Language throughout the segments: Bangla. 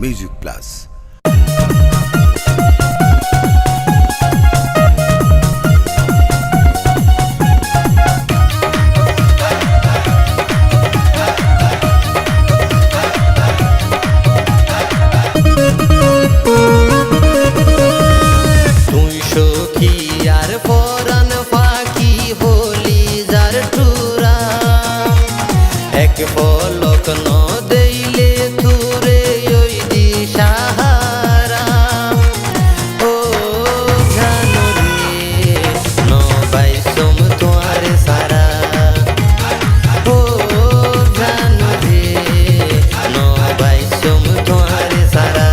Music plus. পলক ন দেইলে তুরে ওই দিশাহারা ও জানুরে ন বাইসম তোমার সারা ও জানুরে ন বাইসম তোমার সারা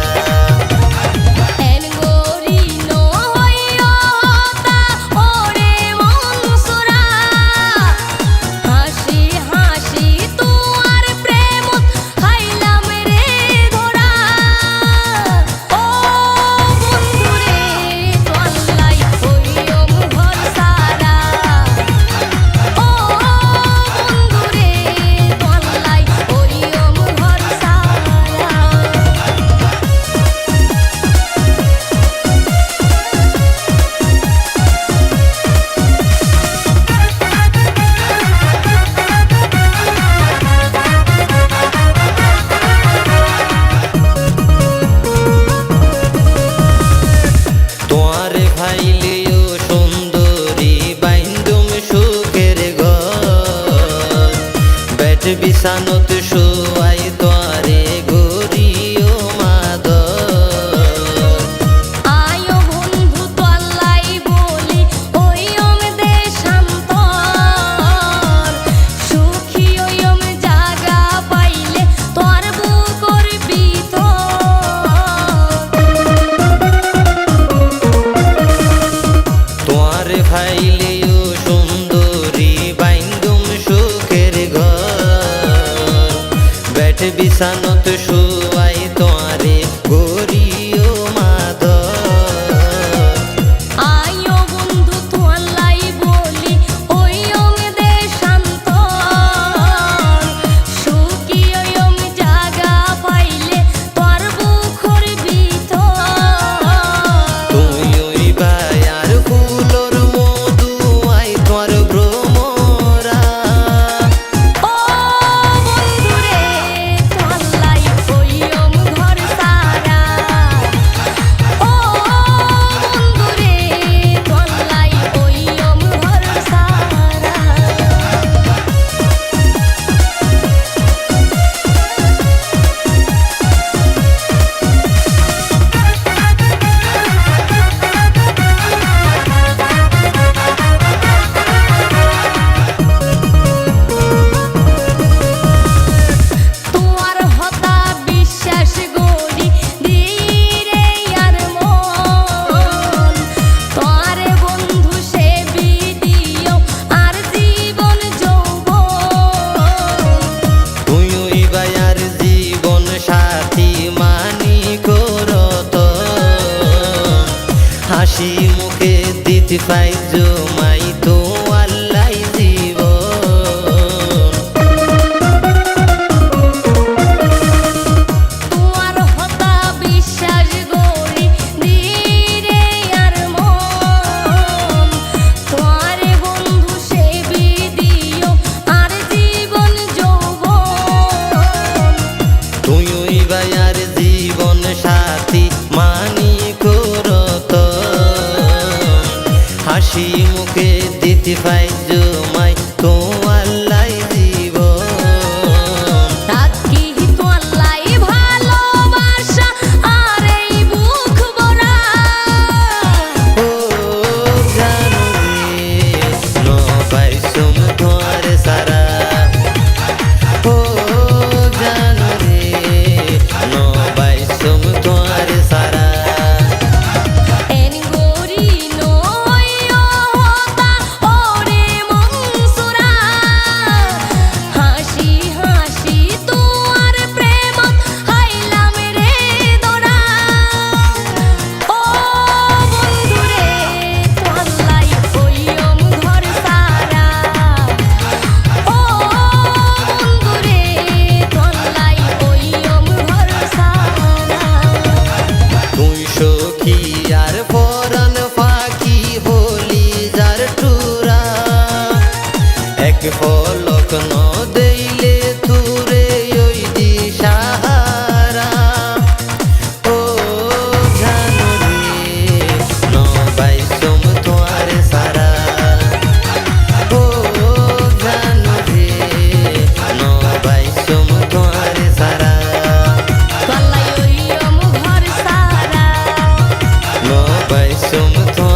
বিছানত শোয়াই তোরে গরিও মাদর আয়ো বন্ধু তোলাই বলি ওই দে শান্তর সুখী ওই জাগা পাইলে তোর বুকর তোর ভাইলে সুন্দরী বাইন্দুম সুখের ঘর বিছানত শোয়াই তোরে গরিও মাদর আয়ো বন্ধু তোলাই বলি ওই দে শান্তর সুখী ওই জাগা পাইলে তোর বুকর তুই ওই বায়ার ফুলর মধু আই তোর ভ্রমরা হাসি মুখে দিতে পাই জমাই তো আল্লাহ জীবন তোমার হতা বিশ্বাস গড়ি দিরে আর মন তোমারে বন্ধু সেবি দিও আর জীবন যৌবন তুই ওই বায়ার জীবন সাথী মানি করত হাসি মুখে দিতে পাই জমাই তো আল্লাহ জীবন রাখি তোলাই ভালোবাসা আর এই বুক ভরা ও জানুরে ন বাইসম তোমার সারা ও জানুরে ন বাইসম তোমার সারা এন গরি নয় হতা ওরে এক পলক ন দেইলে তুরে ওই দিশাহারা ও জানো রে ন বাইসম তোমার সারা ও জানো রে ন বাইসম তোমার সারা তলাই ওই ঘর সারা ন বাইসম তোমার